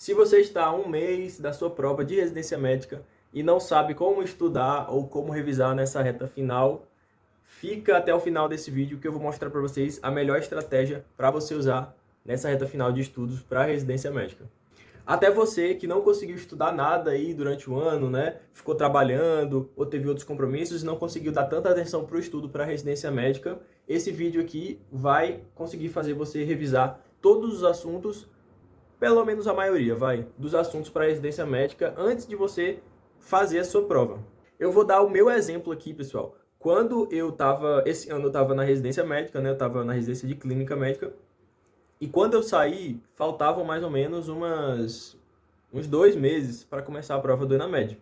Se você está a um mês da sua prova de residência médica e não sabe como estudar ou como revisar nessa reta final, fica até o final desse vídeo que eu vou mostrar para vocês a melhor estratégia para você usar nessa reta final de estudos para a residência médica. Até você que não conseguiu estudar nada aí durante o ano, né? Ficou trabalhando ou teve outros compromissos e não conseguiu dar tanta atenção para o estudo para a residência médica, esse vídeo aqui vai conseguir fazer você revisar todos os assuntos, pelo menos a maioria, dos assuntos para a residência médica antes de você fazer a sua prova. Eu vou dar o meu exemplo aqui, pessoal. Esse ano eu estava na residência médica, né? Eu estava na residência de clínica médica. E quando eu saí, faltavam mais ou menos uns 2 meses para começar a prova do ENAMED.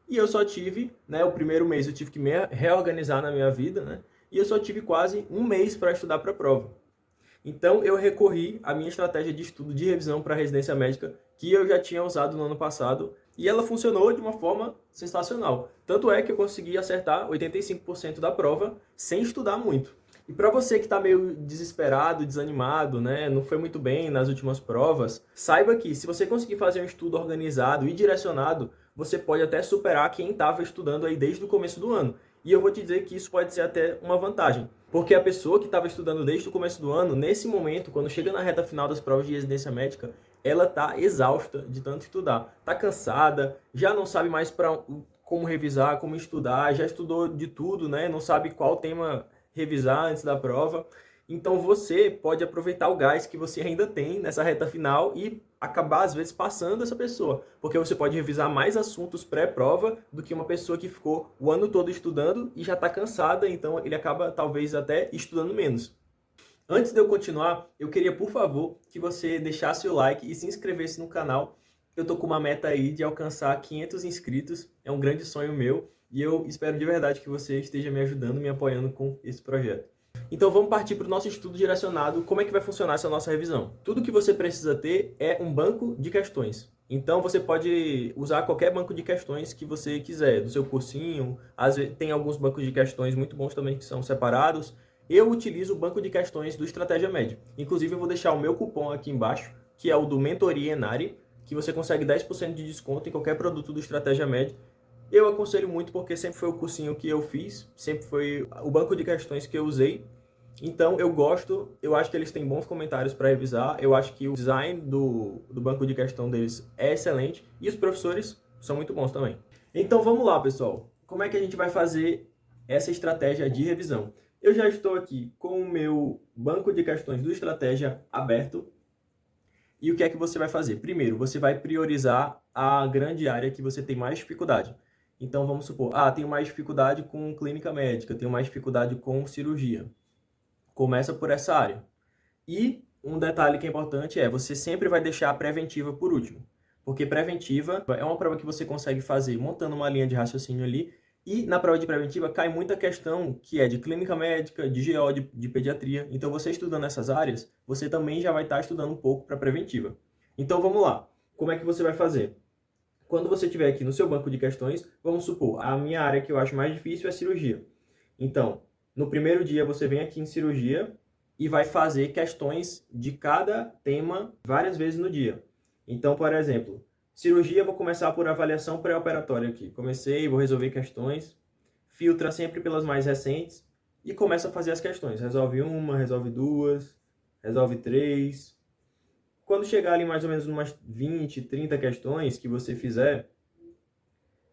E eu só tive, né, o primeiro mês eu tive que me reorganizar na minha vida, né? E eu só tive quase um mês para estudar para a prova. Então eu recorri à minha estratégia de estudo de revisão para a residência médica, que eu já tinha usado no ano passado, e ela funcionou de uma forma sensacional. Tanto é que eu consegui acertar 85% da prova sem estudar muito. E para você que está meio desesperado, desanimado, né, não foi muito bem nas últimas provas, saiba que se você conseguir fazer um estudo organizado e direcionado, você pode até superar quem estava estudando aí desde o começo do ano. E eu vou te dizer que isso pode ser até uma vantagem, porque a pessoa que estava estudando desde o começo do ano, nesse momento, quando chega na reta final das provas de residência médica, ela está exausta de tanto estudar, está cansada, já não sabe mais como revisar, como estudar, já estudou de tudo, né? Não sabe qual tema revisar antes da prova. Então você pode aproveitar o gás que você ainda tem nessa reta final e acabar, às vezes, passando essa pessoa. Porque você pode revisar mais assuntos pré-prova do que uma pessoa que ficou o ano todo estudando e já está cansada, então ele acaba, talvez, até estudando menos. Antes de eu continuar, eu queria, por favor, que você deixasse o like e se inscrevesse no canal. Eu tô com uma meta aí de alcançar 500 inscritos, é um grande sonho meu, e eu espero de verdade que você esteja me ajudando, me apoiando com esse projeto. Então vamos partir para o nosso estudo direcionado, como é que vai funcionar essa nossa revisão. Tudo que você precisa ter é um banco de questões. Então você pode usar qualquer banco de questões que você quiser, do seu cursinho. Às vezes, tem alguns bancos de questões muito bons também que são separados. Eu utilizo o banco de questões do Estratégia Med. Inclusive eu vou deixar o meu cupom aqui embaixo, que é o do Mentoria Enari, que você consegue 10% de desconto em qualquer produto do Estratégia Med. Eu aconselho muito porque sempre foi o cursinho que eu fiz, sempre foi o banco de questões que eu usei. Então eu gosto, eu acho que eles têm bons comentários para revisar, eu acho que o design do banco de questão deles é excelente e os professores são muito bons também. Então vamos lá, pessoal. Como é que a gente vai fazer essa estratégia de revisão? Eu já estou aqui com o meu banco de questões do Estratégia aberto. E o que é que você vai fazer? Primeiro, você vai priorizar a grande área que você tem mais dificuldade. Então vamos supor, tenho mais dificuldade com clínica médica, tenho mais dificuldade com cirurgia. Começa por essa área. E um detalhe que é importante é, você sempre vai deixar a preventiva por último. Porque preventiva é uma prova que você consegue fazer montando uma linha de raciocínio ali, e na prova de preventiva cai muita questão que é de clínica médica, de GO, de pediatria. Então você estudando essas áreas, você também já vai estar estudando um pouco para preventiva. Então vamos lá. Como é que você vai fazer? Quando você estiver aqui no seu banco de questões, vamos supor, a minha área que eu acho mais difícil é cirurgia. Então, no primeiro dia você vem aqui em cirurgia e vai fazer questões de cada tema várias vezes no dia. Então, por exemplo, cirurgia, vou começar por avaliação pré-operatória aqui. Comecei, vou resolver questões, filtra sempre pelas mais recentes e começa a fazer as questões. Resolve uma, resolve duas, resolve três. Quando chegar ali mais ou menos umas 20, 30 questões que você fizer,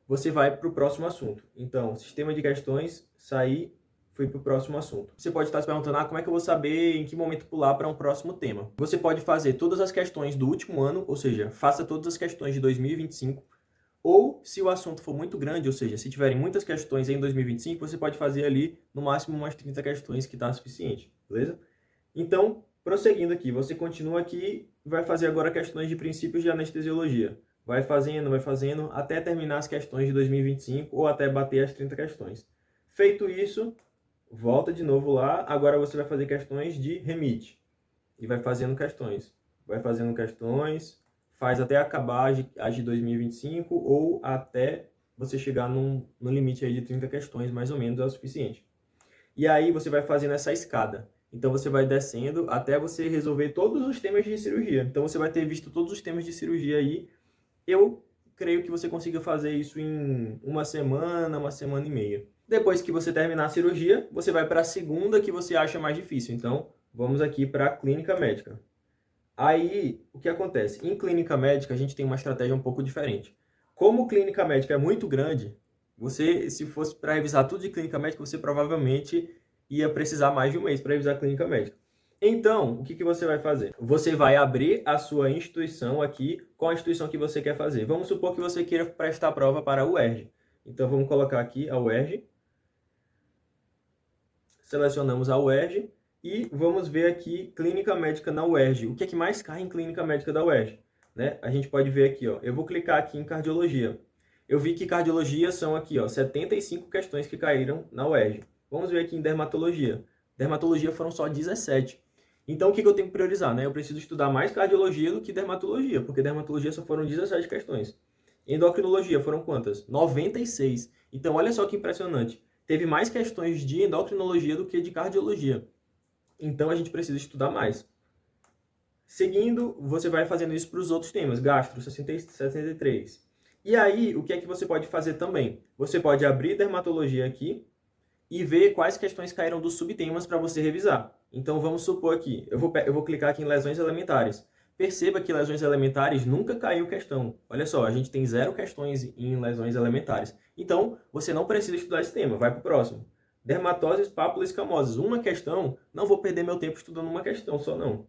você vai para o próximo assunto. Então, sistema de questões, sair, fui para o próximo assunto. Você pode estar se perguntando, como é que eu vou saber em que momento pular para um próximo tema? Você pode fazer todas as questões do último ano, ou seja, faça todas as questões de 2025, ou se o assunto for muito grande, ou seja, se tiverem muitas questões em 2025, você pode fazer ali no máximo umas 30 questões que está suficiente, beleza? Então, prosseguindo aqui, você continua aqui e vai fazer agora questões de princípios de anestesiologia. Vai fazendo, até terminar as questões de 2025 ou até bater as 30 questões. Feito isso, volta de novo lá. Agora você vai fazer questões de REMIT. E vai fazendo questões. Faz até acabar as de 2025 ou até você chegar no limite aí de 30 questões, mais ou menos, é o suficiente. E aí você vai fazendo essa escada. Então você vai descendo até você resolver todos os temas de cirurgia. Então você vai ter visto todos os temas de cirurgia aí. Eu creio que você consiga fazer isso em uma semana e meia. Depois que você terminar a cirurgia, você vai para a segunda que você acha mais difícil. Então, vamos aqui para a clínica médica. Aí, o que acontece? Em clínica médica, a gente tem uma estratégia um pouco diferente. Como clínica médica é muito grande, você, se fosse para revisar tudo de clínica médica, você provavelmente ia precisar mais de um mês para revisar a clínica médica. Então, o que você vai fazer? Você vai abrir a sua instituição aqui com a instituição que você quer fazer. Vamos supor que você queira prestar prova para a UERJ. Então, vamos colocar aqui a UERJ. Selecionamos a UERJ e vamos ver aqui clínica médica na UERJ. O que é que mais cai em clínica médica da UERJ? Né? A gente pode ver aqui, ó. Eu vou clicar aqui em cardiologia. Eu vi que cardiologia são aqui, ó, 75 questões que caíram na UERJ. Vamos ver aqui em dermatologia. Dermatologia foram só 17. Então, o que eu tenho que priorizar? Né? Eu preciso estudar mais cardiologia do que dermatologia, porque dermatologia só foram 17 questões. Endocrinologia foram quantas? 96. Então, olha só que impressionante. Teve mais questões de endocrinologia do que de cardiologia. Então, a gente precisa estudar mais. Seguindo, você vai fazendo isso para os outros temas. Gastro, 63. E aí, o que é que você pode fazer também? Você pode abrir dermatologia aqui e ver quais questões caíram dos subtemas para você revisar. Então, vamos supor aqui, eu vou clicar aqui em lesões elementares. Perceba que lesões elementares nunca caiu questão. Olha só, a gente tem 0 questões em lesões elementares. Então, você não precisa estudar esse tema, vai para o próximo. Dermatoses papulo-escamosas, uma questão, não vou perder meu tempo estudando uma questão só não.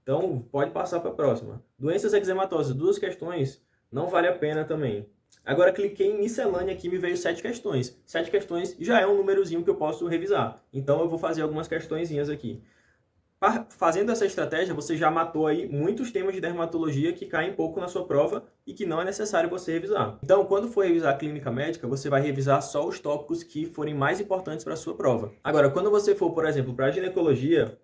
Então, pode passar para a próxima. Doenças eczematosas, 2 questões, não vale a pena também. Agora, cliquei em miscelânea aqui, me veio 7 questões. 7 questões já é um númerozinho que eu posso revisar. Então, eu vou fazer algumas questõezinhas aqui. Fazendo essa estratégia, você já matou aí muitos temas de dermatologia que caem pouco na sua prova e que não é necessário você revisar. Então, quando for revisar a clínica médica, você vai revisar só os tópicos que forem mais importantes para a sua prova. Agora, quando você for, por exemplo, para a ginecologia,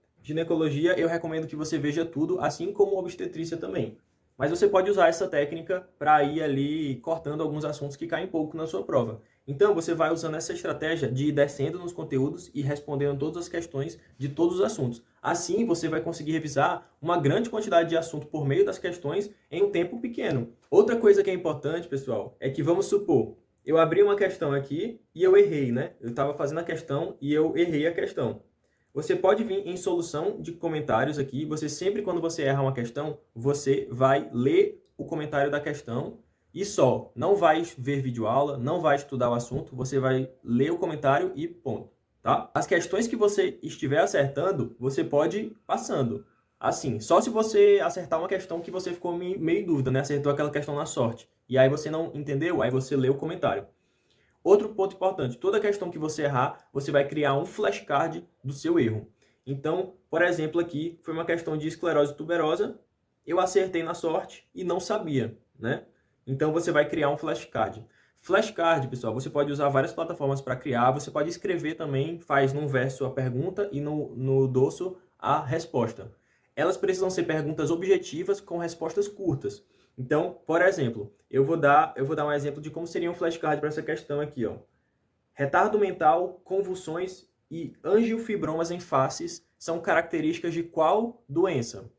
eu recomendo que você veja tudo, assim como obstetrícia também. Mas você pode usar essa técnica para ir ali cortando alguns assuntos que caem pouco na sua prova. Então, você vai usando essa estratégia de ir descendo nos conteúdos e respondendo todas as questões de todos os assuntos. Assim, você vai conseguir revisar uma grande quantidade de assunto por meio das questões em um tempo pequeno. Outra coisa que é importante, pessoal, é que vamos supor, eu abri uma questão aqui e eu errei, né? Eu estava fazendo a questão e eu errei a questão. Você pode vir em solução de comentários aqui. Você sempre, quando você erra uma questão, você vai ler o comentário da questão e só. Não vai ver videoaula, não vai estudar o assunto, você vai ler o comentário e ponto, tá? As questões que você estiver acertando, você pode ir passando. Assim, só se você acertar uma questão que você ficou meio em dúvida, né? Acertou aquela questão na sorte. E aí você não entendeu, aí você lê o comentário. Outro ponto importante, toda questão que você errar, você vai criar um flashcard do seu erro. Então, por exemplo, aqui foi uma questão de esclerose tuberosa, eu acertei na sorte e não sabia, né? Então, você vai criar um flashcard. Flashcard, pessoal, você pode usar várias plataformas para criar, você pode escrever também, faz num verso a pergunta e no dorso a resposta. Elas precisam ser perguntas objetivas com respostas curtas. Então, por exemplo, eu vou dar um exemplo de como seria um flashcard para essa questão aqui, ó. Retardo mental, convulsões e angiofibromas em faces são características de qual doença?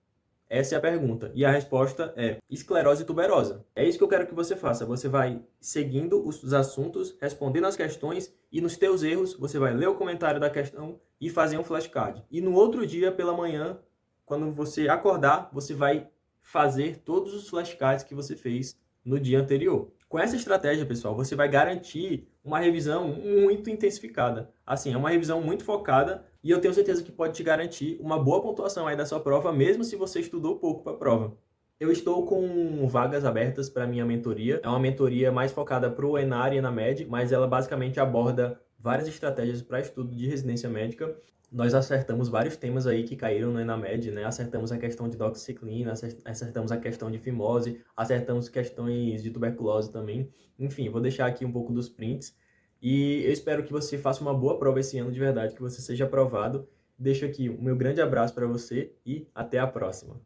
Essa é a pergunta. E a resposta é esclerose tuberosa. É isso que eu quero que você faça. Você vai seguindo os assuntos, respondendo as questões e nos teus erros, você vai ler o comentário da questão e fazer um flashcard. E no outro dia, pela manhã, quando você acordar, você vai fazer todos os flashcards que você fez no dia anterior. Com essa estratégia, pessoal, você vai garantir uma revisão muito intensificada. Assim, é uma revisão muito focada e eu tenho certeza que pode te garantir uma boa pontuação aí da sua prova, mesmo se você estudou pouco para a prova. Eu estou com vagas abertas para minha mentoria. É uma mentoria mais focada para o ENAR e ENAMED, mas ela basicamente aborda várias estratégias para estudo de residência médica. Nós acertamos vários temas aí que caíram no ENAMED, né? Acertamos a questão de doxiciclina, acertamos a questão de fimose, acertamos questões de tuberculose também. Enfim, vou deixar aqui um pouco dos prints. E eu espero que você faça uma boa prova esse ano de verdade, que você seja aprovado. Deixo aqui o meu grande abraço para você e até a próxima.